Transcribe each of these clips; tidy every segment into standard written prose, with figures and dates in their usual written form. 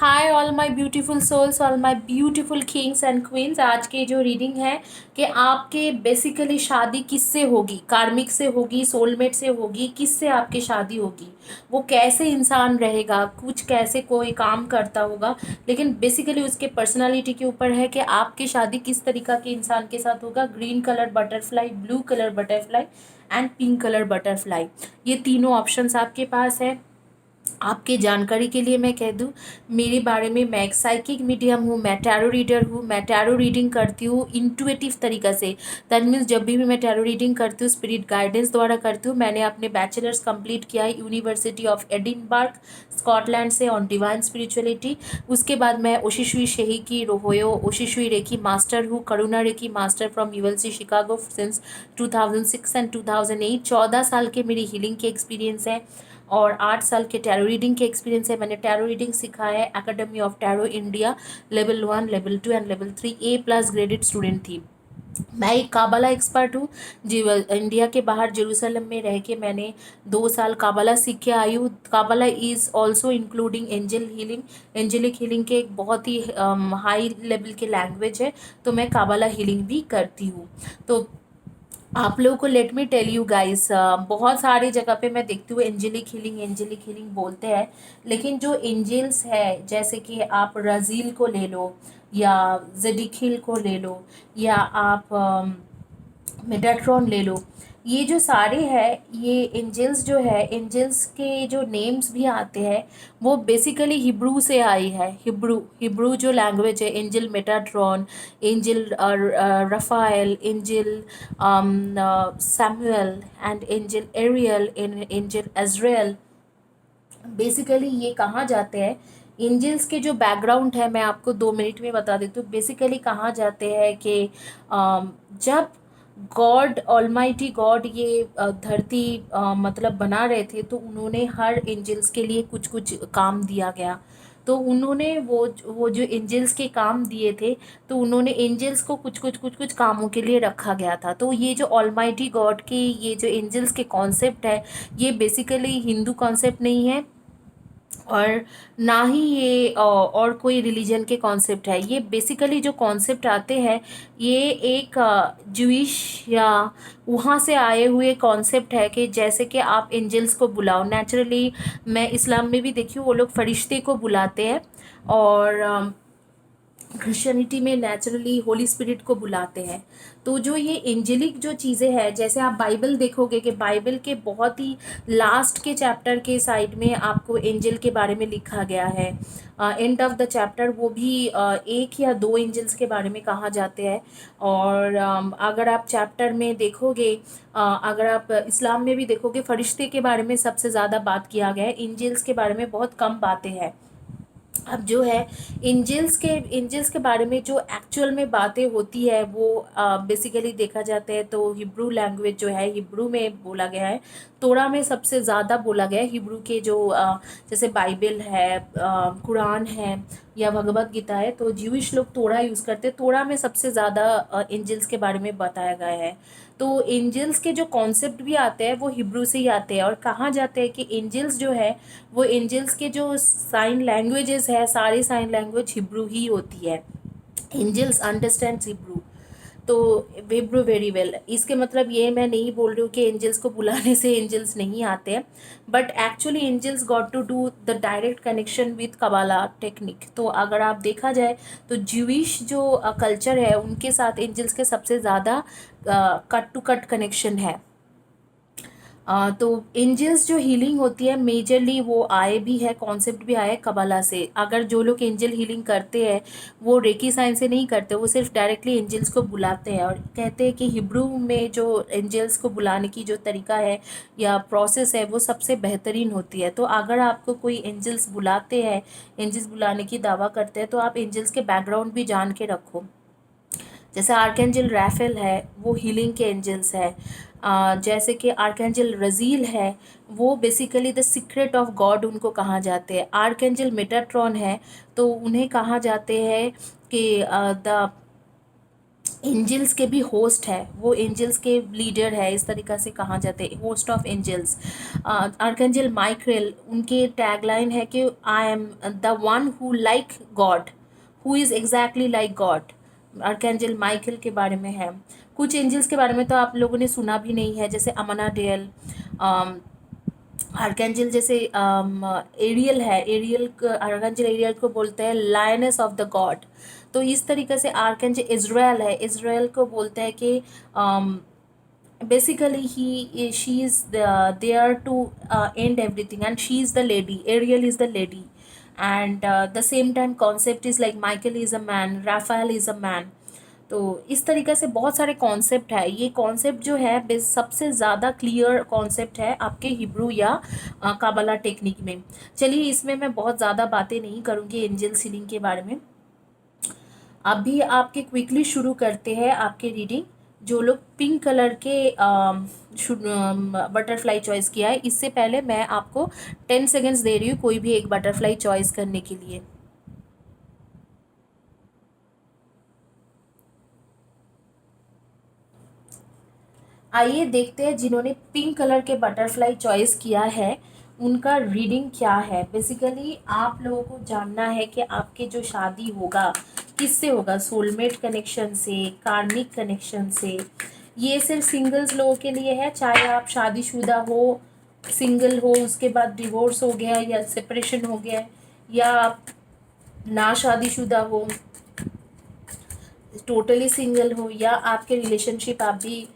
Hi all my beautiful souls, all my beautiful kings and queens. आज की जो reading है कि आपके बेसिकली शादी किससे होगी, कार्मिक से होगी, सोलमेट से होगी, किससे आपकी शादी होगी, वो कैसे इंसान रहेगा, कुछ कैसे कोई काम करता होगा, लेकिन बेसिकली उसके पर्सनालिटी के ऊपर है कि आपकी शादी किस तरीका के इंसान के साथ होगा। Green colour butterfly, blue colour butterfly and pink colour butterfly, ये तीनों ऑप्शंस आपके पास है। आपके जानकारी के लिए मैं कह दूं, मेरे बारे में, मैं एक साइकिक मीडियम हूँ, मैं टैरो रीडर हूँ। मैं टैरो रीडिंग करती हूँ इंट्यूटिव तरीक़ा से। दैट मीन्स जब भी मैं टैरो रीडिंग करती हूँ स्पिरिट गाइडेंस द्वारा करती हूँ। मैंने अपने बैचलर्स कंप्लीट किया है यूनिवर्सिटी ऑफ एडिनबर्ग, स्कॉटलैंड से, ऑन डिवाइन स्पिरिचुअलिटी। उसके बाद मैं ओशिशुई शेहिकी रोहोयो ओशिशुई रेकी मास्टर हूँ, Karuna reiki master from ULC Chicago since 2006 and 2008। 14 साल के मेरी हीलिंग के एक्सपीरियंस है और 8 साल के टैरो रीडिंग के एक्सपीरियंस है। मैंने टैरो रीडिंग सीखा है academy of tarot India, level 1, level 2 and level 3 A plus graded student थी। मैं एक काबला एक्सपर्ट हूँ जी। इंडिया के बाहर जेरूसलम में रह के मैंने 2 साल काबला सीख के आई हूँ। Kabbalah is also including angel healing. Angelic healing के एक बहुत ही हाई लेवल के लैंग्वेज है, तो मैं काबला हीलिंग भी करती हूँ। तो आप लोगों को let me tell you guys, बहुत सारी जगह पे मैं देखती हूँ एंजलिक हीलिंग बोलते हैं, लेकिन जो एंजल्स है, जैसे कि आप रजील को ले लो या जेडिकिल को ले लो या आप मेटाट्रॉन ले लो, ये जो सारे हैं, ये एंजल्स जो है, एंजल्स के जो नेम्स भी आते हैं वो बेसिकली हिब्रू से आई है। हिब्रू हिब्रू जो लैंग्वेज है, angel Metatron, angel Raphael, angel Samuel and angel Ariel, angel Azrael. Basically ये कहाँ जाते हैं, एंजल्स के जो बैकग्राउंड है मैं आपको 2 मिनट में बता देती हूँ। बेसिकली कहाँ जाते हैं कि जब गॉड ऑलमाइटी गॉड ये धरती मतलब बना रहे थे, तो उन्होंने हर एंजल्स के लिए कुछ कुछ काम दिया गया। तो उन्होंने वो जो एंजल्स के काम दिए थे, तो उन्होंने एंजल्स को कुछ कुछ कामों के लिए रखा गया था। तो ये जो ऑलमाइटी गॉड की ये जो एंजल्स के कॉन्सेप्ट है, ये बेसिकली हिंदू कॉन्सेप्ट नहीं है और ना ही ये और कोई रिलीजन के कॉन्सेप्ट है। ये बेसिकली जो कॉन्सेप्ट आते हैं, ये एक जूइश या वहाँ से आए हुए कॉन्सेप्ट है कि जैसे कि आप एंजल्स को बुलाओ। नेचुरली मैं इस्लाम में भी देखी हूँ, वो लोग फरिश्ते को बुलाते हैं, और क्रिश्चियनिटी में नेचुरली होली स्पिरिट को बुलाते हैं। तो जो ये एंजेलिक जो चीज़ें हैं, जैसे आप बाइबल देखोगे कि बाइबल के बहुत ही लास्ट के चैप्टर के साइड में आपको एंजल के बारे में लिखा गया है। एंड ऑफ द चैप्टर वो भी एक या दो एंजल्स के बारे में कहा जाते हैं। और अगर आप चैप्टर में देखोगे, अगर आप इस्लाम में भी देखोगे, फरिश्ते के बारे में सबसे ज़्यादा बात किया गया है, एंजल्स के बारे में बहुत कम बातें हैं। अब जो है एंजल्स के बारे में जो एक्चुअल में बातें होती है, वो बेसिकली देखा जाता है तो हिब्रू लैंग्वेज जो है, हिब्रू में बोला गया है। तोरा में सबसे ज़्यादा बोला गया है हिब्रू के जो जैसे बाइबल है, कुरान है या भगवत गीता है, तो ज्यूइश लोग तोरा यूज़ करते हैं। तोरा में सबसे ज़्यादा एंजल्स के बारे में बताया गया है। तो एंजल्स के जो कॉन्सेप्ट भी आते हैं वो हिब्रू से ही आते हैं। और कहाँ जाते हैं कि एंजल्स जो है, वो एंजल्स के जो साइन लैंग्वेजेस है, सारे साइन लैंग्वेज हिब्रू ही होती है। एंजल्स अंडरस्टैंड हिब्रू, तो हिब्रू वेरी वेल। इसके मतलब ये मैं नहीं बोल रही हूँ कि एंजल्स को बुलाने से एंजल्स नहीं आते हैं, but actually angels got to do the direct connection with Kabbalah technique. तो अगर आप देखा जाए तो ज्यूइश जो कल्चर है, उनके साथ एंजल्स के सबसे ज़्यादा कट टू कट कनेक्शन है। तो एंजल्स जो हीलिंग होती है मेजरली वो आए भी है, कॉन्सेप्ट भी आया है कबाला से। अगर जो लोग एंजल हीलिंग करते हैं वो रेकी साइन से नहीं करते, वो सिर्फ डायरेक्टली एंजल्स को बुलाते हैं। और कहते हैं कि हिब्रू में जो एंजल्स को बुलाने की जो तरीका है या प्रोसेस है, वो सबसे बेहतरीन होती है। तो अगर आपको कोई एंजल्स बुलाते हैं, एंजल्स बुलाने की दावा करते हैं, तो आप एंजल्स के बैकग्राउंड भी जान के रखो। जैसे आर्कएंजल रैफेल है, वो हीलिंग के एंजल्स है। जैसे कि आर्कएंजल रजील है, वो basically the secret of God उनको कहा जाते हैं। आर्कएंजल मेटाट्रॉन है, तो उन्हें कहा जाते हैं कि द एंजल्स के भी होस्ट है, वो एंजल्स के लीडर है, इस तरीक़ा से कहा जाते हैं, host of angels. Archangel Michael, उनके टैगलाइन है कि I am the one who like God, who is exactly like God. Archangel Michael के बारे में है। कुछ एंजल्स के बारे में तो आप लोगों ने सुना भी नहीं है, जैसे अमना डेल, आर्कएंजल जैसे एरियल है, आर्कएंजल एरियल को बोलते हैं लायनेस ऑफ द गॉड। तो इस तरीके से आर्कएंजल इज़राइल है, इज़राइल को बोलते हैं कि बेसिकली ही she is there to end everything and she is the lady, Ariel is the lady. And the same time concept is like Michael is a man, Raphael is a man. तो इस तरीके से बहुत सारे concept है। ये concept जो है सबसे ज़्यादा क्लियर कॉन्सेप्ट है आपके हिब्रू या काबला टेक्निक में। चलिए, इसमें मैं बहुत ज़्यादा बातें नहीं करूँगी एंजल सीलिंग के बारे में। अभी आपके क्विकली शुरू करते हैं आपके रीडिंग। जो लोग पिंक कलर के बटरफ्लाई चॉइस किया है, इससे पहले मैं आपको 10 सेकेंड्स दे रही हूँ कोई भी एक बटरफ्लाई चॉइस करने के लिए। आइए देखते हैं जिन्होंने पिंक कलर के बटरफ्लाई चॉइस किया है उनका रीडिंग क्या है। बेसिकली आप लोगों को जानना है कि आपके जो शादी होगा किससे होगा, सोलमेट कनेक्शन से, कार्मिक कनेक्शन से। ये सिर्फ सिंगल्स लोगों के लिए है, चाहे आप शादीशुदा हो, सिंगल हो, उसके बाद डिवोर्स हो गया या सेपरेशन हो गया, या आप ना शादीशुदा हो, टोटली सिंगल हो, या आपके रिलेशनशिप आप भी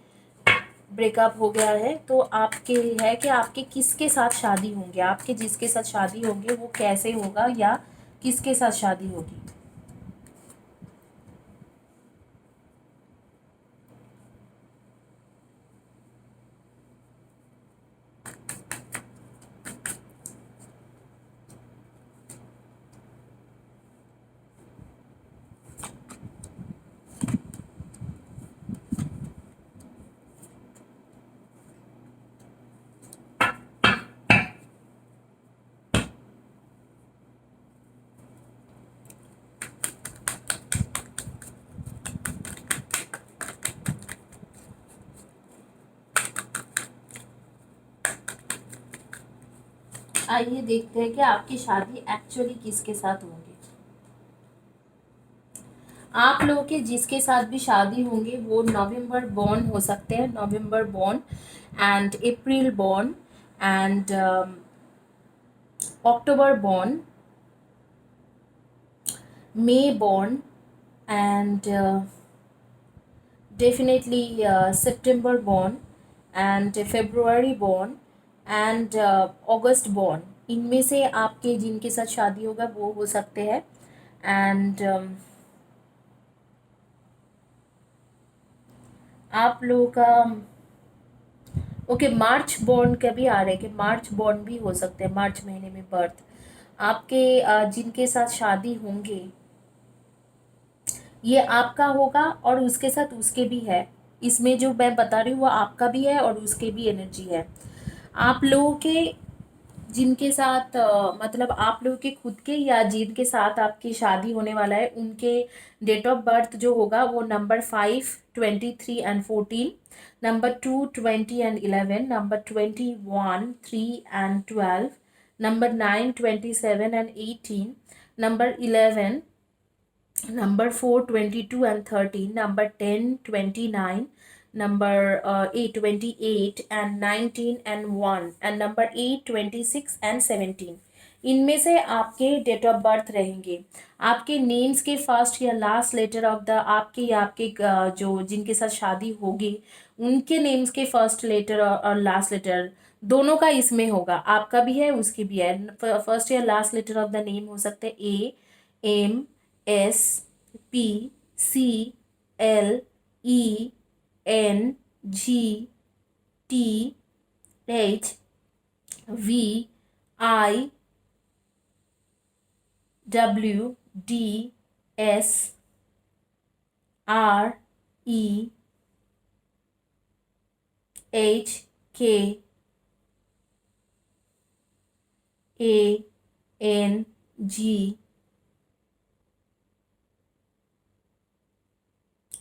ब्रेकअप हो गया है। तो आपके है कि आपके किसके साथ शादी होंगे, आपके जिसके साथ शादी होंगे वो कैसे होगा या किसके साथ शादी होगी। आइए देखते हैं कि आपकी शादी एक्चुअली किसके साथ होगी। आप लोगों के जिसके साथ भी शादी होंगे वो नवंबर बॉर्न हो सकते हैं, November born and April born and October born, May born, and definitely September born, and February born, and August born। इनमें से आपके जिनके साथ शादी होगा वो हो सकते हैं। एंड आप लोगों का ओके मार्च बॉर्न का भी आ रहा है कि मार्च बॉर्न भी हो सकते हैं, मार्च महीने में बर्थ। आपके जिनके साथ शादी होंगे ये आपका होगा और उसके साथ उसके भी है। इसमें जो मैं बता रही हूँ वो आपका भी है और उसके भी एनर्जी है। आप लोगों के जिनके साथ मतलब आप लोगों के खुद के या जिनके साथ आपकी शादी होने वाला है उनके डेट ऑफ बर्थ जो होगा वो number 5, 23 and 14, number 2, 20 and 11, number 21, 3 and 12, number 9, 27 and 18, number 11, number 4, 22 and 13, number 10, 29, number 8, 28 and 19 and 1, and number 8, 26 and 17। इनमें से आपके डेट ऑफ बर्थ रहेंगे। आपके नेम्स के फर्स्ट या लास्ट लेटर ऑफ द आपके या आपके जो जिनके साथ शादी होगी उनके नेम्स के फर्स्ट लेटर और लास्ट लेटर दोनों का इसमें होगा। आपका भी है उसकी भी है। फर्स्ट या last letter of the name हो सकते हैं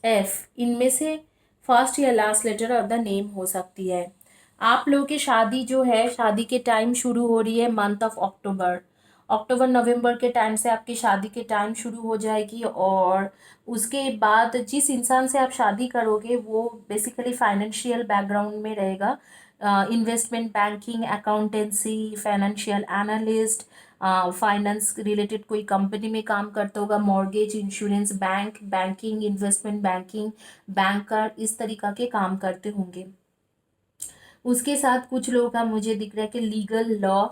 एफ, इनमें से फर्स्ट या last letter of the name हो सकती है। आप लोगों की शादी जो है, शादी के टाइम शुरू हो रही है मंथ ऑफ अक्टूबर। अक्टूबर नवंबर के टाइम से आपकी शादी के टाइम शुरू हो जाएगी, और उसके बाद जिस इंसान से आप शादी करोगे वो बेसिकली फाइनेंशियल बैकग्राउंड में रहेगा। Investment banking, accountancy, financial analyst, finance related कोई कंपनी में काम करता होगा, mortgage, insurance, banking, investment banking, banker, इस तरीका के काम करते होंगे। उसके साथ कुछ लोगों का मुझे दिख रहा है कि लीगल लॉ,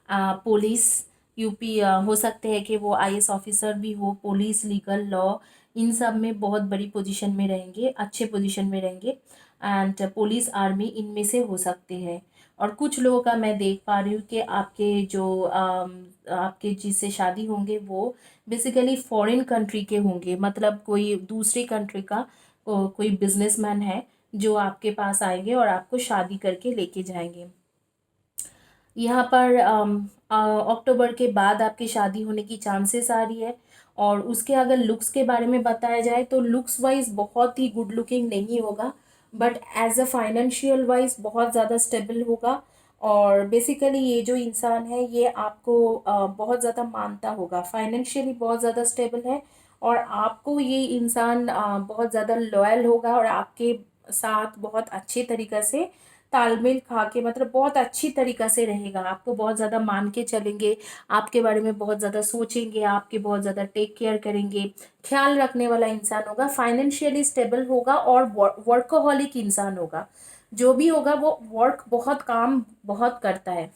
पुलिस, यूपी, हो सकते हैं कि वो आईएएस ऑफिसर भी हो, पुलिस, लीगल लॉ, इन सब में बहुत बड़ी पोजीशन में रहेंगे, अच्छे पोजीशन में रहेंगे। एंड पुलिस, आर्मी, इनमें से हो सकते हैं। और कुछ लोगों का मैं देख पा रही हूँ कि आपके जो आपके जिससे शादी होंगे वो बेसिकली फॉरेन कंट्री के होंगे, मतलब कोई दूसरी कंट्री का कोई बिजनेसमैन है जो आपके पास आएंगे और आपको शादी करके लेके जाएंगे। यहाँ पर अक्टूबर के बाद आपकी शादी होने की चांसेस आ रही है। और उसके अगर लुक्स के बारे में बताया जाए तो लुक्स वाइज बहुत ही गुड लुकिंग नहीं होगा, but as a financial wise बहुत ज़्यादा स्टेबल होगा। और बेसिकली ये जो इंसान है ये आपको बहुत ज़्यादा मानता होगा, फाइनेंशियली बहुत ज़्यादा स्टेबल है। और आपको ये इंसान बहुत ज़्यादा लॉयल होगा और आपके साथ बहुत अच्छे तरीक़े से तालमेल खा के, मतलब बहुत अच्छी तरीक़ा से रहेगा, आपको बहुत ज़्यादा मान के चलेंगे, आपके बारे में बहुत ज़्यादा सोचेंगे, आपके बहुत ज़्यादा टेक केयर करेंगे, ख्याल रखने वाला इंसान होगा, फाइनेंशियली स्टेबल होगा और वर्कोहॉलिक इंसान होगा। जो भी होगा वो वर्क बहुत, काम बहुत करता है,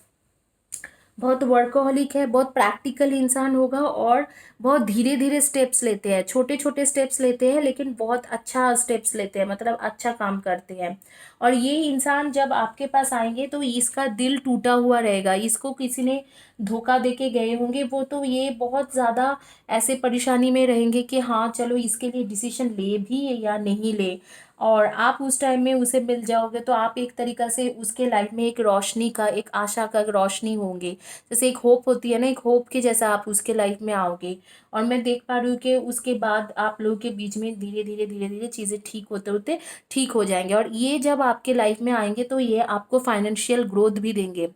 बहुत वर्कोहॉलिक है, बहुत प्रैक्टिकल इंसान होगा और बहुत धीरे धीरे स्टेप्स लेते हैं, छोटे छोटे स्टेप्स लेते हैं लेकिन बहुत अच्छा स्टेप्स लेते हैं, मतलब अच्छा काम करते हैं। और ये इंसान जब आपके पास आएंगे तो इसका दिल टूटा हुआ रहेगा, इसको किसी ने धोखा दे के गए होंगे वो, तो ये बहुत ज़्यादा ऐसे परेशानी में रहेंगे कि हाँ चलो इसके लिए डिसीजन ले भी या नहीं ले। और आप उस टाइम में उसे मिल जाओगे तो आप एक तरीक़ा से उसके लाइफ में एक रोशनी का, एक आशा का रोशनी होंगे। जैसे एक होप होती है ना, एक होप के जैसा आप उसके लाइफ में आओगे। और मैं देख पा रही हूँ कि उसके बाद आप लोगों के बीच में धीरे धीरे धीरे धीरे चीज़ें ठीक होते होते ठीक हो जाएंगे। और ये जब आपके लाइफ में आएंगे तो ये आपको फाइनेंशियल ग्रोथ भी देंगे।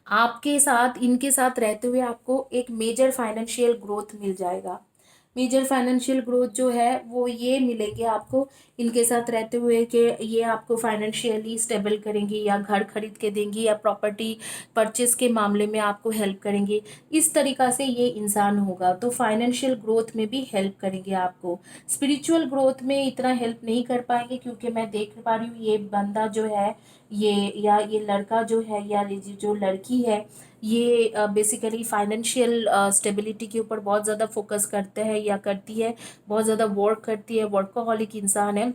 आपके साथ, इनके साथ रहते हुए आपको एक मेजर फाइनेंशियल ग्रोथ मिल जाएगा। मेजर फाइनेंशियल ग्रोथ जो है वो ये मिलेगी आपको इनके साथ रहते हुए कि ये आपको फाइनेंशियली स्टेबल करेंगी, या घर खरीद के देंगी, या प्रॉपर्टी परचेस के मामले में आपको हेल्प करेंगे। इस तरीक़ा से ये इंसान होगा तो फाइनेंशियल ग्रोथ में भी हेल्प करेंगे आपको। स्पिरिचुअल ग्रोथ में इतना हेल्प नहीं कर पाएंगे, क्योंकि मैं देख पा रही हूँ ये बंदा जो है, ये या ये लड़का जो है या ये जो लड़की है, ये बेसिकली फाइनेंशियल स्टेबिलिटी के ऊपर बहुत ज़्यादा फोकस करते हैं या करती है, बहुत ज़्यादा वर्क करती है, वर्कaholic इंसान है।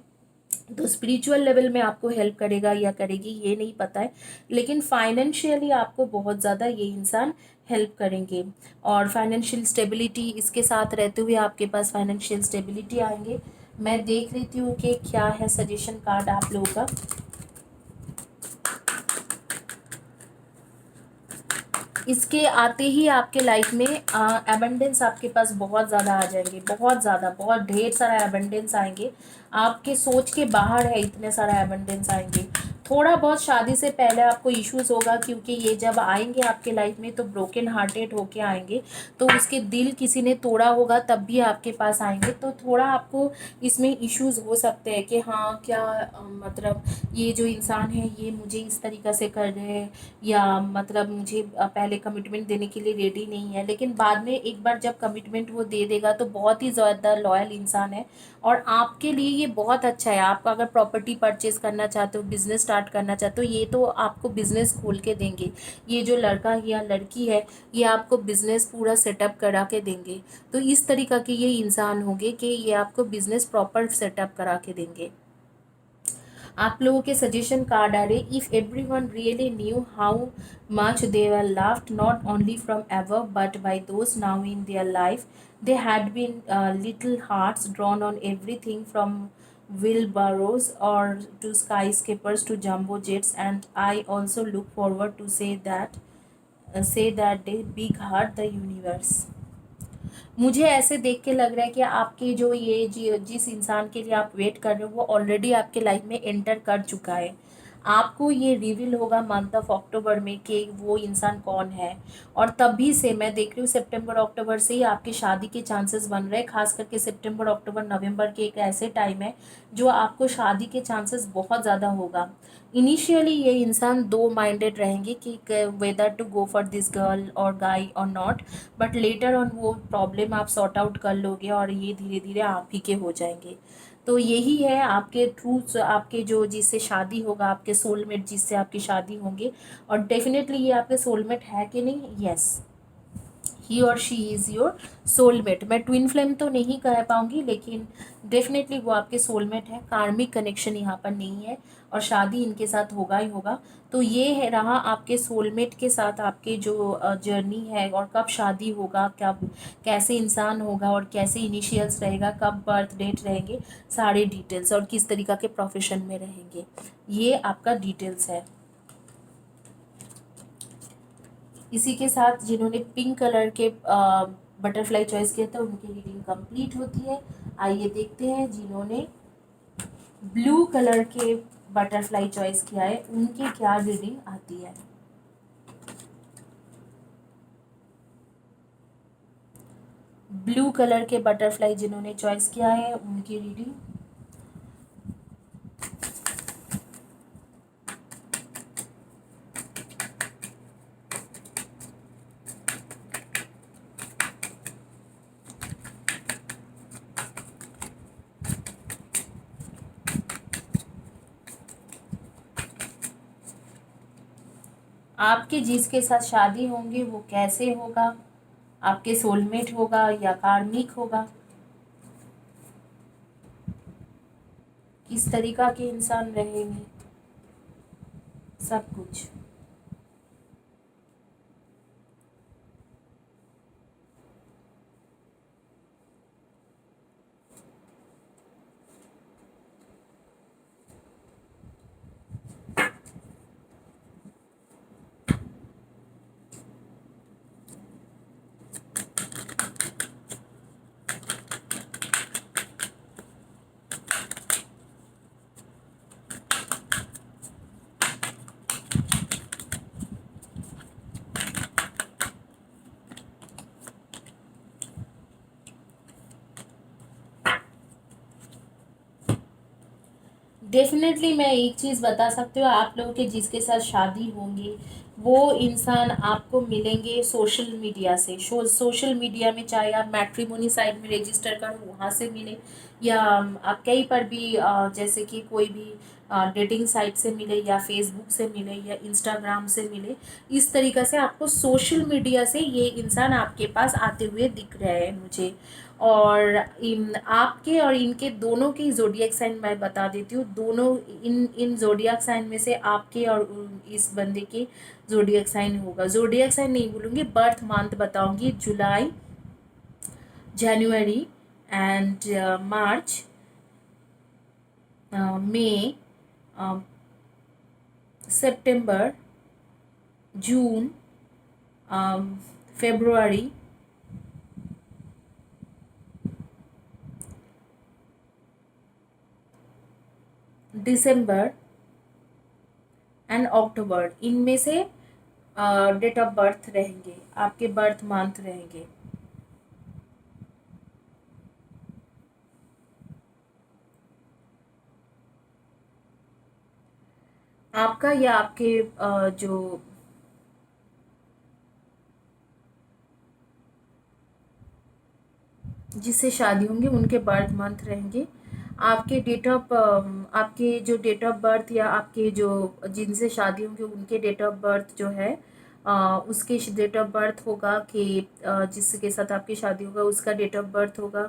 तो स्पिरिचुअल लेवल में आपको हेल्प करेगा या करेगी ये नहीं पता है, लेकिन फाइनेंशियली आपको बहुत ज़्यादा ये इंसान हेल्प करेंगे। और फाइनेंशियल स्टेबिलिटी, इसके साथ रहते हुए आपके पास फाइनेंशियल स्टेबिलिटी आएंगे। मैं देख लेती हूँ कि क्या है सजेशन कार्ड आप लोगों का। इसके आते ही आपके लाइफ में एबंडेंस आपके पास बहुत ज़्यादा आ जाएंगे, बहुत ज़्यादा, बहुत ढेर सारा एबंडेंस आएंगे। आपके सोच के बाहर है, इतने सारा एबंडेंस आएंगे। थोड़ा बहुत शादी से पहले आपको इश्यूज होगा, क्योंकि ये जब आएंगे आपके लाइफ में तो ब्रोकन हार्टेड होके आएंगे, तो उसके दिल किसी ने तोड़ा होगा तब भी आपके पास आएंगे, तो थोड़ा आपको इसमें इश्यूज हो सकते हैं कि हाँ क्या मतलब ये जो इंसान है ये मुझे इस तरीक़ा से कर रहे हैं, या मतलब मुझे पहले कमिटमेंट देने के लिए रेडी नहीं है, लेकिन बाद में एक बार जब कमिटमेंट वो दे देगा तो बहुत ही ज़्यादा लॉयल इंसान है। और आपके लिए ये बहुत अच्छा है, आप अगर प्रॉपर्टी परचेज करना चाहते हो, बिजनेस स्टार्ट करना चाहते हो, ये तो आपको बिजनेस खोल के देंगे। ये जो लड़का या लड़की है ये आपको बिजनेस पूरा सेटअप करा के देंगे। तो इस तरीक़ा के ये इंसान होंगे कि ये आपको बिजनेस प्रॉपर सेटअप करा के देंगे। आप लोगों के सजेशन कार्ड आ रहे, if everyone really knew how much they were loved not only from ever but by those now in their life, they had been little hearts drawn on everything from wheelbarrows or to skyscrapers to jumbo jets, and I also look forward to say that day big heart the universe. मुझे ऐसे देख के लग रहा है कि आपके जो ये जिस इंसान के लिए आप वेट कर रहे हो वो ऑलरेडी आपके लाइफ में एंटर कर चुका है। आपको ये रिवील होगा मंथ ऑफ अक्टूबर में कि वो इंसान कौन है। और तभी से मैं देख रही हूँ सितंबर अक्टूबर से ही आपकी शादी के चांसेस बन रहे हैं। खास करके सितंबर अक्टूबर नवंबर के एक ऐसे टाइम है जो आपको शादी के चांसेस बहुत ज़्यादा होगा। इनिशियली ये इंसान दो माइंडेड रहेंगे कि whether to go for this girl और गाय और नॉट, बट लेटर ऑन वो प्रॉब्लम आप सॉर्ट आउट कर लोगे और ये धीरे धीरे आप ही के हो जाएंगे। तो यही है आपके थ्रू आपके जो जिससे शादी होगा, आपके सोलमेट जिससे आपकी शादी होंगे। और डेफिनेटली ये आपके सोलमेट है कि नहीं, यस, ही और शी इज़ योर सोलमेट। मैं ट्विन फ्लेम तो नहीं कह पाऊंगी, लेकिन डेफिनेटली वो आपके सोलमेट है। कार्मिक कनेक्शन यहाँ पर नहीं है और शादी इनके साथ होगा ही होगा। तो ये है रहा आपके सोलमेट के साथ आपके जो जर्नी है, और कब शादी होगा, कब कैसे इंसान होगा और कैसे इनिशियल्स रहेगा, कब बर्थ डेट रहेंगे, सारे डिटेल्स, और किस तरीका के प्रोफेशन में रहेंगे, ये आपका डिटेल्स है। इसी के साथ जिन्होंने पिंक कलर के बटरफ्लाई चॉइस किया था उनकी रीडिंग कंप्लीट होती है। आइए देखते हैं जिन्होंने ब्लू कलर के बटरफ्लाई चॉइस किया है उनकी क्या रीडिंग आती है। ब्लू कलर के बटरफ्लाई जिन्होंने चॉइस किया है उनकी रीडिंग। आपके जिसके साथ शादी होंगे वो कैसे होगा, आपके सोलमेट होगा या कार्मिक होगा, किस तरीका के इंसान रहेंगे, सब कुछ। डेफिनेटली मैं एक चीज़ बता सकती हूँ, आप लोगों के जिसके साथ शादी होंगी वो इंसान आपको मिलेंगे सोशल मीडिया से। सोशल मीडिया में, चाहे आप मैट्रिमोनी साइट में रजिस्टर करो वहाँ से मिले, या आप कहीं पर भी जैसे कि कोई भी डेटिंग साइट से मिले, या फेसबुक से मिले, या इंस्टाग्राम से मिले। इस तरीक़ा से आपको सोशल मीडिया से ये इंसान आपके पास आते हुए दिख रहे हैं मुझे। और इन आपके और इनके दोनों की ज़ोडिएक साइन मैं बता देती हूँ। दोनों इन इन ज़ोडिएक साइन में से आपके और इस बंदे के ज़ोडिएक साइन होगा। ज़ोडिएक साइन नहीं बोलूँगी, बर्थ मंथ बताऊँगी। July, January and March, May, September, June, February, December and October. इनमें से डेट ऑफ बर्थ रहेंगे, आपके बर्थ मंथ रहेंगे। आपका या आपके जो जिससे शादी होंगी उनके बर्थ मंथ रहेंगे। आपके डेट ऑफ आपके जो डेट ऑफ बर्थ या आपके जो जिनसे शादी होंगी उनके डेट ऑफ बर्थ जो है उसके डेट ऑफ बर्थ होगा कि जिसके साथ आपकी शादी होगा उसका डेट ऑफ बर्थ होगा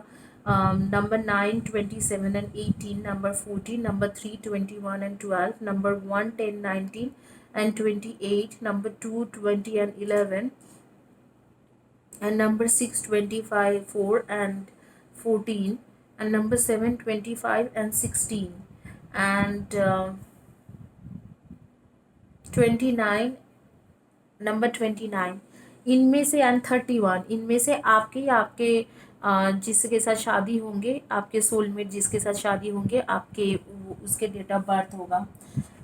number 9, 27 and 18, number 14, number 3, 21 and 12, number 1, 10, 19 and 28, number 2, 20 and 11, and number 6, 25, 4 and 14, and number 7, 25 and 16, and 29, number 29। इनमें से एंड 31 इनमें से आपके या आपके जिसके साथ शादी होंगे, आपके सोलमेट जिसके साथ शादी होंगे, आपके उसके डेट ऑफ बर्थ होगा।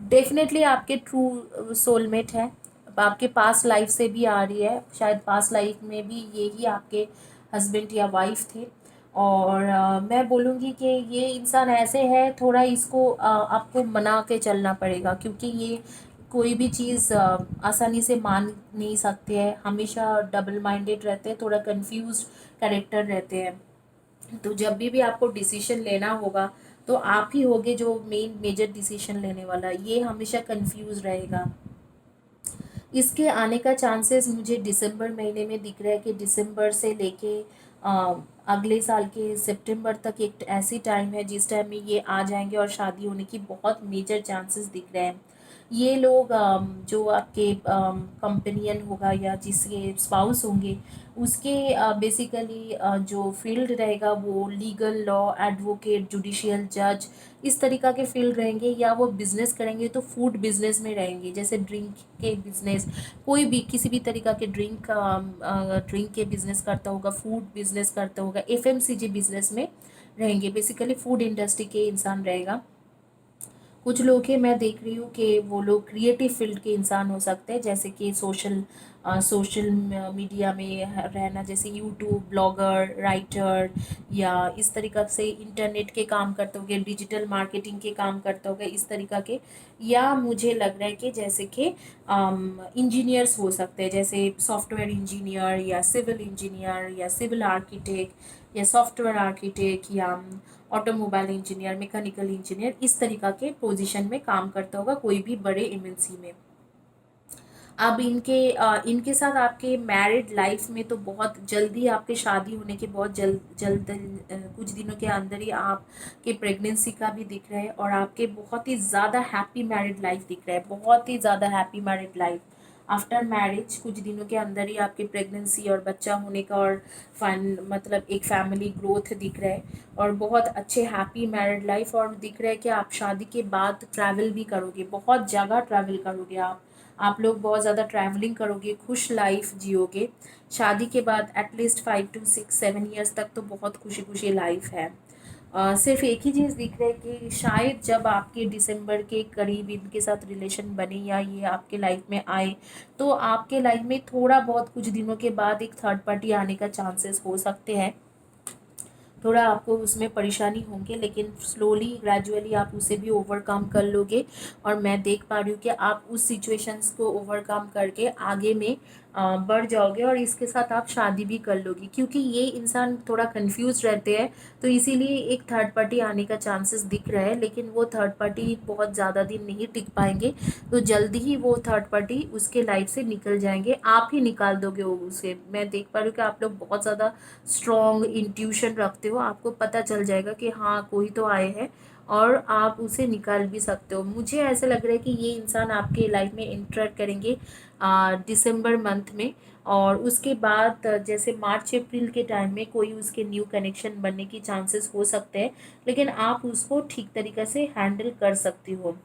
डेफिनेटली आपके ट्रू सोलमेट है। अब आपके पास्ट लाइफ से भी आ रही है, शायद पास्ट लाइफ में भी यही आपके हस्बैंड या वाइफ थे। और मैं बोलूँगी कि ये इंसान ऐसे है, थोड़ा इसको आपको मना के चलना पड़ेगा, क्योंकि ये कोई भी चीज़ आसानी से मान नहीं सकते हैं, हमेशा डबल माइंडेड रहते हैं, थोड़ा कंफ्यूज कैरेक्टर रहते हैं। तो जब भी आपको डिसीजन लेना होगा तो आप ही होगे जो मेन मेजर डिसीजन लेने वाला, ये हमेशा कंफ्यूज रहेगा। इसके आने का चांसेस मुझे दिसंबर महीने में दिख रहा है कि दिसंबर से लेके अगले साल के सितंबर तक एक ऐसी टाइम है जिस टाइम में ये आ जाएंगे और शादी होने की बहुत मेजर चांसेस दिख रहे हैं। ये लोग जो आपके कंपेनियन होगा या जिसके स्पाउस होंगे, उसके बेसिकली जो फील्ड रहेगा वो लीगल, लॉ, एडवोकेट, जुडिशियल जज, इस तरीक़ा के फील्ड रहेंगे। या वो बिज़नेस करेंगे तो फूड बिज़नेस में रहेंगे, जैसे ड्रिंक के बिज़नेस, कोई भी किसी भी तरीक़ा के ड्रिंक के बिज़नेस करता होगा, फूड बिज़नेस करता होगा, एफएमसीजी बिज़नेस में रहेंगे। बेसिकली फूड इंडस्ट्री के इंसान रहेगा। कुछ लोग हैं, मैं देख रही हूँ कि वो लोग क्रिएटिव फील्ड के इंसान हो सकते हैं, जैसे कि सोशल मीडिया में रहना, जैसे यूट्यूब ब्लॉगर, राइटर, या इस तरीक़ा से इंटरनेट के काम करते होंगे, डिजिटल मार्केटिंग के काम करते होंगे, इस तरीक़ा के। या मुझे लग रहा है कि जैसे कि इंजीनियर्स हो सकते हैं, जैसे सॉफ्टवेयर इंजीनियर या सिविल इंजीनियर या सिविल आर्किटेक्ट या सॉफ्टवेयर आर्किटेक्ट या ऑटोमोबाइल इंजीनियर, मैकेनिकल इंजीनियर, इस तरीक़ा के पोजीशन में काम करता होगा कोई भी बड़े एमएनसी में। अब इनके साथ आपके मैरिड लाइफ में तो बहुत जल्दी आपके शादी होने के बहुत जल्द जल्द कुछ दिनों के अंदर ही आपके प्रेगनेंसी का भी दिख रहा है, और आपके बहुत ही ज़्यादा हैप्पी मैरिड लाइफ दिख रहा है, बहुत ही ज़्यादा happy married life after marriage. कुछ दिनों के अंदर ही आपकी प्रेगनेंसी और बच्चा होने का और फन मतलब एक फैमिली ग्रोथ दिख रहा है, और बहुत अच्छे हैप्पी मैरिड लाइफ। और दिख रहा है कि आप शादी के बाद ट्रैवल भी करोगे, बहुत जगह ट्रैवल करोगे आप लोग बहुत ज़्यादा ट्रैवलिंग करोगे, खुश लाइफ जियोगे। शादी के बाद एटलीस्ट 5 to 6 7 ईयर्स तक तो बहुत खुशी खुशी लाइफ है। सिर्फ एक ही चीज़ दिख रहा है कि शायद जब आपके दिसंबर के करीब इनके साथ रिलेशन बने या ये आपके लाइफ में आए, तो आपके लाइफ में थोड़ा बहुत कुछ दिनों के बाद एक थर्ड पार्टी आने का चांसेस हो सकते हैं। थोड़ा आपको उसमें परेशानी होंगे, लेकिन स्लोली ग्रेजुअली आप उसे भी ओवरकम कर लोगे। और मैं देख पा रही हूँ कि आप उस सिचुएशंस को ओवरकम करके आगे में बढ़ जाओगे, और इसके साथ आप शादी भी कर लोगी, क्योंकि ये इंसान थोड़ा कंफ्यूज रहते हैं। तो इसीलिए एक थर्ड पार्टी आने का चांसेस दिख रहा है, लेकिन वो थर्ड पार्टी बहुत ज़्यादा दिन नहीं टिक पाएंगे। तो जल्दी ही वो थर्ड पार्टी उसके लाइफ से निकल जाएंगे, आप ही निकाल दोगे वो उसे। मैं देख पा रही हूँ कि आप लोग बहुत ज़्यादा स्ट्रॉन्ग इंट्यूशन रखते हो, आपको पता चल जाएगा कि हाँ कोई तो आए हैं, और आप उसे निकाल भी सकते हो। मुझे ऐसा लग रहा है कि ये इंसान आपके लाइफ में इंटर करेंगे दिसंबर मंथ में, और उसके बाद जैसे मार्च अप्रैल के टाइम में कोई उसके न्यू कनेक्शन बनने की चांसेस हो सकते हैं, लेकिन आप उसको ठीक तरीके से हैंडल कर सकती हो।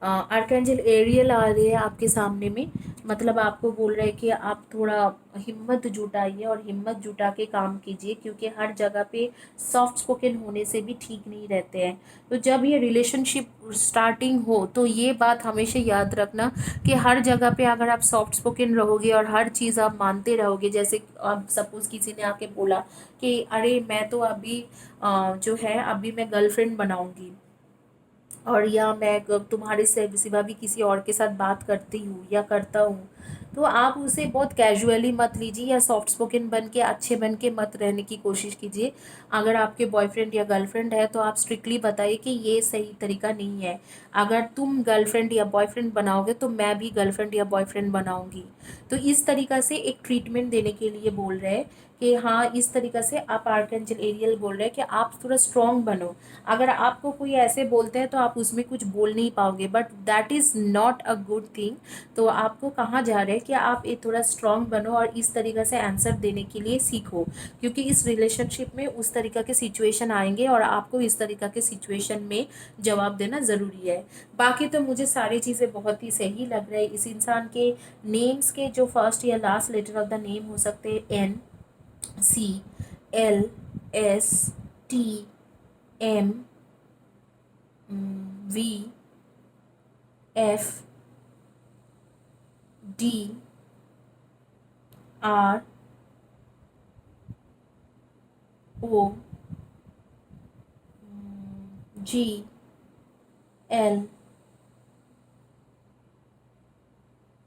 आर्कैंजल एरियल आ रहे हैं आपके सामने में, मतलब आपको बोल रहे हैं कि आप थोड़ा हिम्मत जुटाइए और हिम्मत जुटा के काम कीजिए, क्योंकि हर जगह पे सॉफ्ट स्पोकन होने से भी ठीक नहीं रहते हैं। तो जब ये रिलेशनशिप स्टार्टिंग हो तो ये बात हमेशा याद रखना कि हर जगह पे अगर आप सॉफ्ट स्पोकन रहोगे और हर चीज़ आप मानते रहोगे, जैसे अब सपोज़ किसी ने आके बोला कि अरे मैं तो अभी जो है अभी मैं गर्लफ्रेंड बनाऊंगी, और या मैं तुम्हारे से सिवा भी किसी और के साथ बात करती हूँ या करता हूँ, तो आप उसे बहुत कैजुअली मत लीजिए, या सॉफ्ट स्पोकन बन के अच्छे बन के मत रहने की कोशिश कीजिए। अगर आपके बॉयफ्रेंड या गर्लफ्रेंड है तो आप स्ट्रिक्टली बताइए कि ये सही तरीका नहीं है। अगर तुम गर्लफ्रेंड या बॉयफ्रेंड बनाओगे तो मैं भी गर्लफ्रेंड या बॉयफ्रेंड बनाऊंगी। तो इस तरीका से एक ट्रीटमेंट देने के लिए बोल रहे हैं कि हाँ इस तरीक़ा से आप आर्कएंजल एरियल बोल रहे हैं कि आप थोड़ा स्ट्रॉन्ग बनो। अगर आपको कोई ऐसे बोलते हैं तो आप उसमें कुछ बोल नहीं पाओगे, but that is not a good thing. तो आपको कहा जा रहा है कि आप ये थोड़ा स्ट्रॉन्ग बनो और इस तरीक़ा से आंसर देने के लिए सीखो, क्योंकि इस रिलेशनशिप में उस तरीक़ा के सिचुएशन आएंगे और आपको इस तरीक़ा के सिचुएशन में जवाब देना ज़रूरी है। बाकी तो मुझे सारी चीज़ें बहुत ही सही लग रहा है। इस इंसान के नेम्स के जो फर्स्ट या last letter of the name हो सकते हैं N, C, L, S, T, M, V, F, D, R, O, G, L,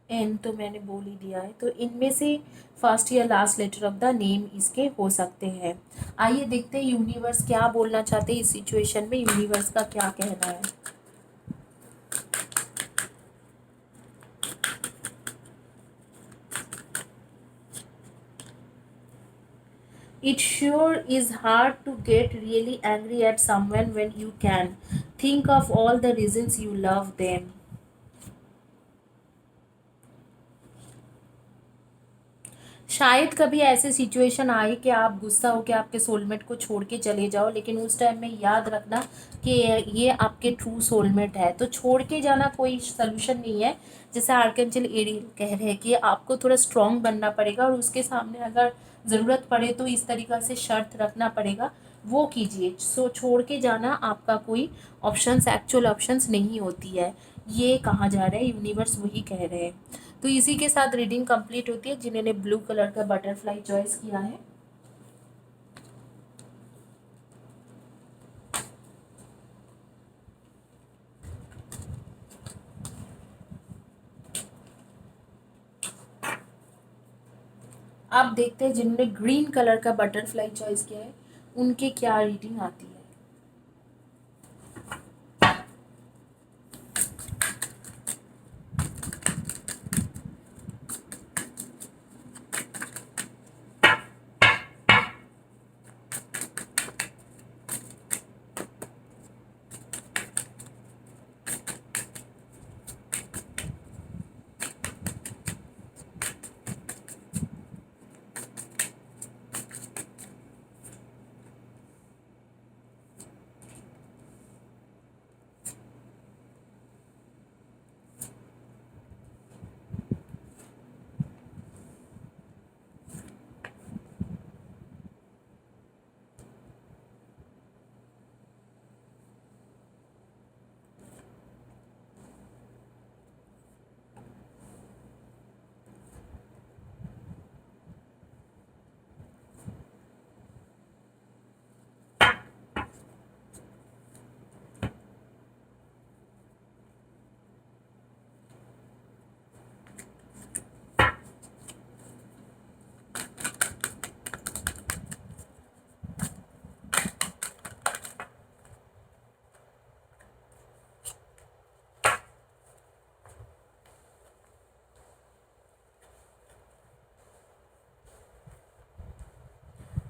N तो मैंने बोल ही दिया है। तो इनमें से फर्स्ट या last letter of the name इसके हो सकते हैं। आइए देखते हैं यूनिवर्स क्या बोलना चाहते हैं इस सिचुएशन में, यूनिवर्स का क्या कहना है। It sure is hard to get really angry at someone when you can think of all the reasons you love them. शायद कभी ऐसे सिचुएशन आए कि आप गुस्सा हो के आपके सोलमेट को छोड़ के चले जाओ, लेकिन उस टाइम में याद रखना कि ये आपके ट्रू सोलमेट है। तो छोड़ के जाना कोई सलूशन नहीं है। जैसे आर्कएंजल एरियल कह रहे हैं कि आपको थोड़ा स्ट्रॉन्ग बनना पड़ेगा और उसके सामने अगर ज़रूरत पड़े तो इस तरीक़ा से शर्त रखना पड़ेगा, वो कीजिए। सो छोड़ के जाना आपका कोई ऑप्शंस, एक्चुअल ऑप्शंस नहीं होती है, ये कहा जा रहा है, यूनिवर्स वही कह रहे हैं। तो इसी के साथ रीडिंग कंप्लीट होती है। जिन्होंने ब्लू कलर का बटरफ्लाई चॉइस किया है, आप देखते हैं जिन्होंने ग्रीन कलर का बटरफ्लाई चॉइस किया है उनके क्या रीडिंग आती है।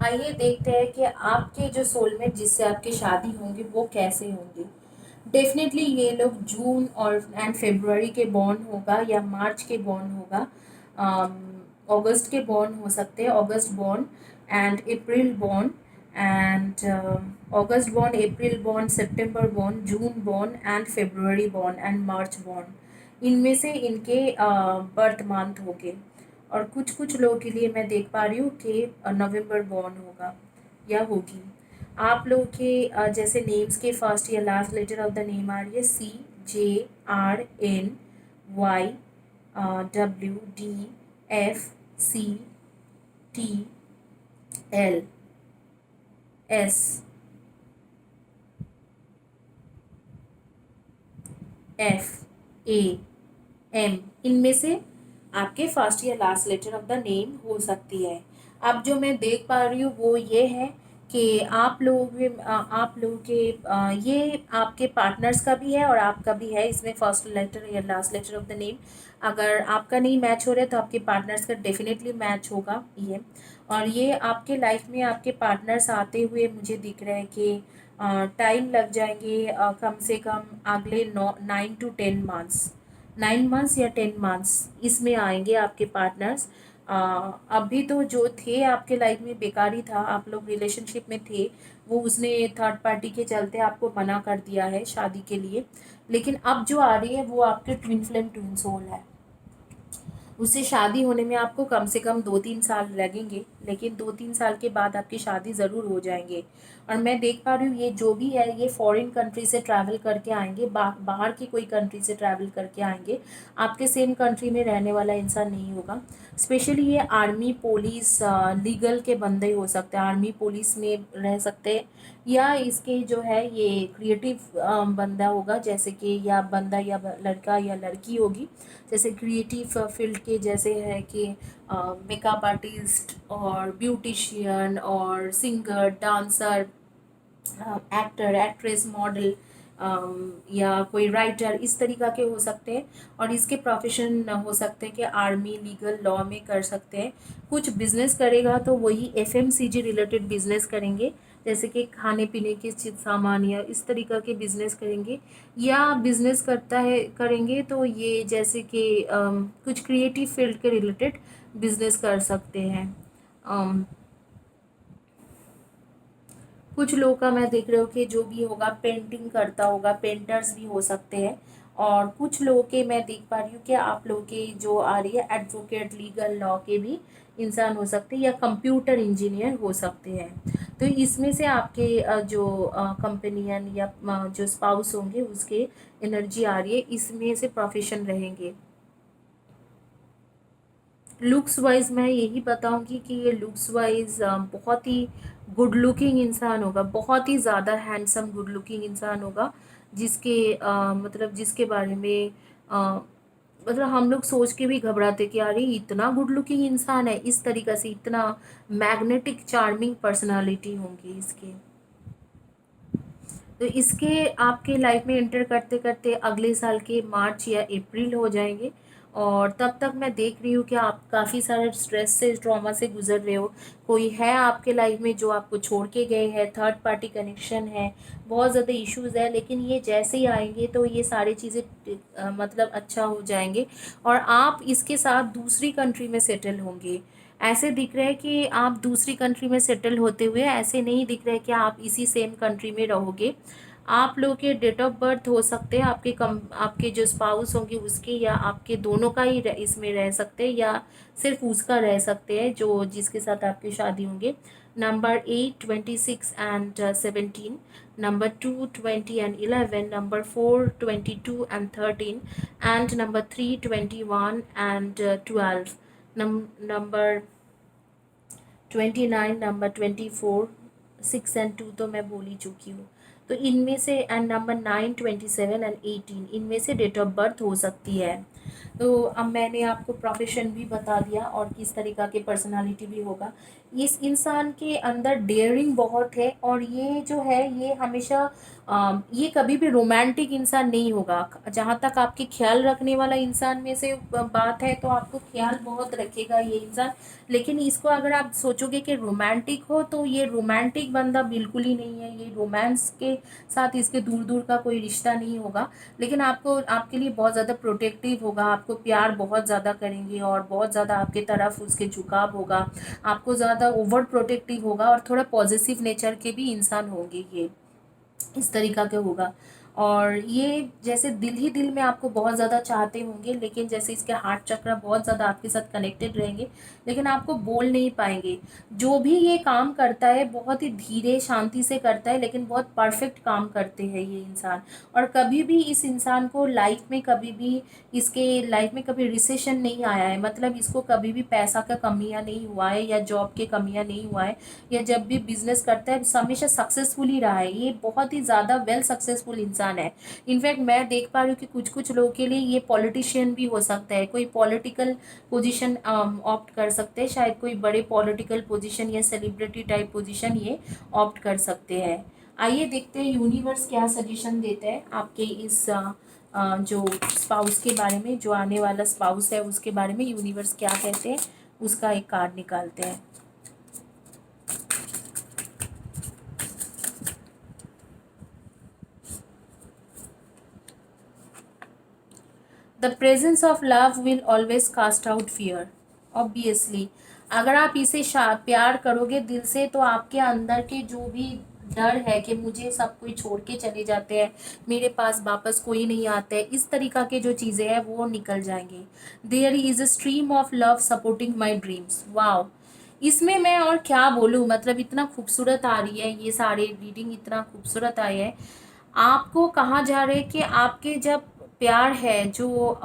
आइए देखते हैं कि आपके जो सोलमेट जिससे आपकी शादी होंगी वो कैसे होंगे। डेफिनेटली ये लोग जून और एंड फरवरी के बॉर्न होगा या मार्च के बॉर्न होगा, अगस्त के बॉर्न हो सकते हैं, August born and April born and August born, April born, September born, June born and February born and March born. इनमें से इनके बर्थ मंथ होंगे। और कुछ कुछ लोगों के लिए मैं देख पा रही हूँ कि नवंबर बॉर्न होगा या होगी। आप लोगों के जैसे नेम्स के फर्स्ट या last letter of the name आ रही है C, J, R, N, Y, W, D, F, C, T, L, S, F, A, M. इनमें से आपके फर्स्ट या last letter of the name हो सकती है। अब जो मैं देख पा रही हूँ वो ये है कि आप लोगों के ये आपके पार्टनर्स का भी है और आपका भी है, इसमें फर्स्ट लेटर या last letter of the name. अगर आपका नहीं मैच हो रहा है तो आपके पार्टनर्स का डेफिनेटली मैच होगा ये। और ये आपके लाइफ में आपके पार्टनर्स आते हुए मुझे दिख रहा है कि टाइम लग जाएंगे, कम से कम अगले 9 to 10 मंथ्स, 9 मंथ्स या 10 मंथ्स इसमें आएंगे आपके पार्टनर्स। अभी तो जो थे आपके लाइफ में बेकारी था, आप लोग रिलेशनशिप में थे, वो उसने थर्ड पार्टी के चलते आपको मना कर दिया है शादी के लिए। लेकिन अब जो आ रही है वो आपके ट्विन फ्लेम ट्विन सोल है। उससे शादी होने में आपको कम से कम 2-3 साल लगेंगे, लेकिन 2-3 साल के बाद आपकी शादी ज़रूर हो जाएंगे। और मैं देख पा रही हूँ ये जो भी है ये फॉरेन कंट्री से ट्रैवल करके आएंगे, बाहर की कोई कंट्री से ट्रैवल करके आएंगे। आपके सेम कंट्री में रहने वाला इंसान नहीं होगा। स्पेशली ये आर्मी पुलिस लीगल के बंदे हो सकते हैं, आर्मी पुलिस में रह सकते हैं, या इसके जो है ये क्रिएटिव बंदा होगा, जैसे कि या बंदा या लड़का या लड़की होगी, जैसे क्रिएटिव फील्ड के जैसे है कि मेकअप आर्टिस्ट और ब्यूटिशियन और singer dancer, actor actress model, या कोई राइटर, इस तरीक़ा के हो सकते हैं। और इसके प्रोफेशन हो सकते हैं कि आर्मी लीगल लॉ में कर सकते हैं। कुछ बिजनेस करेगा तो वही एफएमसीजी रिलेटेड बिजनेस करेंगे, जैसे कि खाने पीने के चीज सामान या इस तरीक़ा के बिजनेस करेंगे। या बिजनेस करता है करेंगे तो ये जैसे कि कुछ क्रिएटिव फील्ड के रिलेटेड बिजनेस कर सकते हैं। अम, कुछ लोगों का मैं देख रही हूँ कि जो भी होगा पेंटिंग करता होगा, पेंटर्स भी हो सकते हैं। और कुछ लोगों के मैं देख पा रही हूँ कि आप लोगों के जो आ रही है एडवोकेट लीगल लॉ के भी इंसान हो सकते हैं, या कंप्यूटर इंजीनियर हो सकते हैं। तो इसमें से आपके जो कंपेनियन या जो स्पाउस होंगे उसके एनर्जी आ रही है, इसमें से प्रोफेशन रहेंगे। लुक्स वाइज मैं यही बताऊंगी कि ये लुक्स वाइज बहुत ही गुड लुकिंग इंसान होगा, बहुत ही ज़्यादा हैंडसम गुड लुकिंग इंसान होगा, जिसके मतलब जिसके बारे में अ, मतलब हम लोग सोच के भी घबराते कि यार ये इतना गुड लुकिंग इंसान है, इस तरीक़ा से इतना मैग्नेटिक चार्मिंग पर्सनालिटी होंगी इसके। तो इसके आपके लाइफ में एंटर करते करते अगले साल के मार्च या अप्रैल हो जाएंगे। और तब तक मैं देख रही हूँ कि आप काफ़ी सारे स्ट्रेस से ट्रॉमा से गुजर रहे हो। कोई है आपके लाइफ में जो आपको छोड़ के गए हैं, थर्ड पार्टी कनेक्शन है, बहुत ज़्यादा इश्यूज़ है, लेकिन ये जैसे ही आएंगे तो ये सारी चीज़ें मतलब अच्छा हो जाएंगे। और आप इसके साथ दूसरी कंट्री में सेटल होंगे। ऐसे दिख रहा है कि आप दूसरी कंट्री में सेटल होते हुए, ऐसे नहीं दिख रहा है कि आप इसी सेम कंट्री में रहोगे। आप लोगों के डेट ऑफ बर्थ हो सकते हैं आपके जो स्पाउस होंगे उसके, या आपके दोनों का ही इसमें रह सकते हैं, या सिर्फ उसका रह सकते हैं जो जिसके साथ आपकी शादी होंगे। Number 8, 26 and 17, number 2, 20 and 11, number 4, 22 and 13, and number 3, 21 and 12, number 29, number 24, 6 and 2 तो मैं बोल ही चुकी हूँ। तो इनमें से एंड नंबर 9, 27 and 18 इनमें से डेट ऑफ बर्थ हो सकती है। तो अब मैंने आपको प्रोफेशन भी बता दिया और किस तरीक़ा की पर्सनालिटी भी होगा। इस इंसान के अंदर डेयरिंग बहुत है, और ये जो है ये हमेशा ये कभी भी रोमांटिक इंसान नहीं होगा। जहाँ तक आपके ख्याल रखने वाला इंसान में से बात है तो आपको ख्याल बहुत रखेगा ये इंसान। लेकिन इसको अगर आप सोचोगे कि रोमांटिक हो, तो ये रोमांटिक बंदा बिल्कुल ही नहीं है। ये रोमांस के साथ इसके दूर दूर का कोई रिश्ता नहीं होगा। लेकिन आपको आपके लिए बहुत ज़्यादा प्रोटेक्टिव होगा, आपको प्यार बहुत ज़्यादा करेंगे और बहुत ज़्यादा आपके तरफ उसके झुकाव होगा, आपको ज़्यादा ओवर प्रोटेक्टिव होगा, और थोड़ा पॉजिटिव नेचर के भी इंसान होंगे ये, इस तरीक़ा के होगा। और ये जैसे दिल ही दिल में आपको बहुत ज़्यादा चाहते होंगे, लेकिन जैसे इसके हार्ट चक्र बहुत ज़्यादा आपके साथ कनेक्टेड रहेंगे, लेकिन आपको बोल नहीं पाएंगे। जो भी ये काम करता है बहुत ही धीरे शांति से करता है, लेकिन बहुत परफेक्ट काम करते हैं ये इंसान। और कभी भी इस इंसान को लाइफ में कभी भी इसके लाइफ में कभी रिसेशन नहीं आया है, मतलब इसको कभी भी पैसा का कमियां नहीं हुआ है, या जॉब के कमियां नहीं हुआ है, या जब भी बिजनेस करता है हमेशा सक्सेसफुल ही रहा है। ये बहुत ही ज़्यादा वेल सक्सेसफुल इंसान इंसान है। इनफैक्ट मैं देख पा रही हूँ कि कुछ कुछ लोगों के लिए ये पॉलिटिशियन भी हो सकता है, कोई पॉलिटिकल पोजीशन ऑप्ट कर सकते हैं, शायद कोई बड़े पॉलिटिकल पोजीशन या सेलिब्रिटी टाइप पोजीशन ये ऑप्ट कर सकते हैं। आइए देखते हैं यूनिवर्स क्या सजेशन देता है आपके इस जो स्पाउस के बारे में, जो आने वाला स्पाउस है उसके बारे में यूनिवर्स क्या कहते हैं, उसका एक कार्ड निकालते हैं। The presence of love will always cast out fear. Obviously अगर आप इसे प्यार करोगे दिल से तो आपके अंदर के जो भी डर है कि मुझे सब कोई छोड़ के चले जाते हैं, मेरे पास वापस कोई नहीं आता है, इस तरीका के जो चीज़ें हैं वो निकल जाएंगी। There is a stream of love supporting my dreams. Wow, इसमें मैं और क्या बोलूँ, मतलब इतना खूबसूरत आ रही है, ये सारे रीडिंग इतना खूबसूरत आए हैं। आपको कहा जा रहा है कि आपके जब प्यार है, जो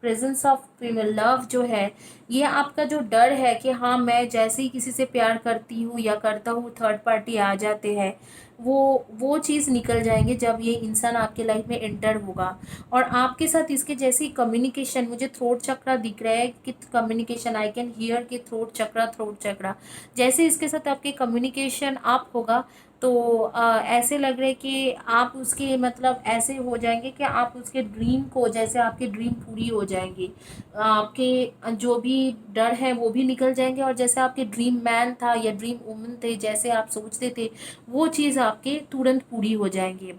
प्रेजेंस ऑफ लव जो है, ये आपका जो डर है कि हाँ मैं जैसे ही किसी से प्यार करती हूँ या करता हूँ थर्ड पार्टी आ जाते हैं, वो चीज़ निकल जाएंगे जब ये इंसान आपके लाइफ में एंटर होगा। और आपके साथ इसके जैसी कम्युनिकेशन, मुझे थ्रोट चक्रा दिख रहा है कि कम्युनिकेशन, आई कैन हियर कि थ्रोट चक्रा जैसे इसके साथ आपके कम्युनिकेशन आप होगा तो ऐसे लग रहा है कि आप उसके मतलब ऐसे हो जाएंगे कि आप उसके ड्रीम को, जैसे आपके ड्रीम पूरी हो जाएंगी, आपके जो भी डर है वो भी निकल जाएंगे, और जैसे आपके ड्रीम मैन था या ड्रीम वुमन थे, जैसे आप सोचते थे वो चीज़ आपके तुरंत पूरी हो जाएंगी।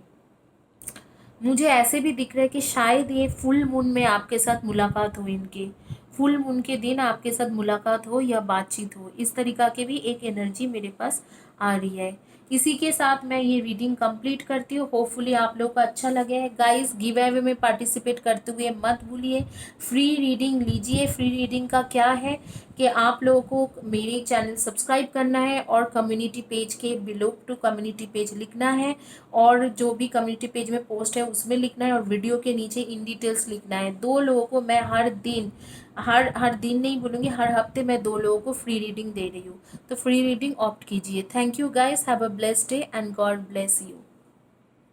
मुझे ऐसे भी दिख रहा है कि शायद ये फुल मून में आपके साथ मुलाकात हो, इनकी फुल मून के दिन आपके साथ मुलाकात हो या बातचीत हो, इस तरीका की भी एक एनर्जी मेरे पास आ रही है। इसी के साथ मैं ये रीडिंग कंप्लीट करती हूँ। होपफुली आप लोगों को अच्छा लगे है। गाइस, गिव अवे में पार्टिसिपेट करते हुए मत भूलिए, फ्री रीडिंग लीजिए। फ्री रीडिंग का क्या है कि आप लोगों को मेरे चैनल सब्सक्राइब करना है और कम्युनिटी पेज के बिलोंग टू कम्युनिटी पेज लिखना है, और जो भी कम्युनिटी पेज में पोस्ट है उसमें लिखना है, और वीडियो के नीचे इन डिटेल्स लिखना है। 2 लोगों को मैं हर दिन, हर दिन नहीं बोलूँगी, हर हफ्ते मैं 2 लोगों को फ्री रीडिंग दे रही हूँ। तो फ्री रीडिंग ऑप्ट कीजिए। Thank you guys, have a blessed day and God bless you.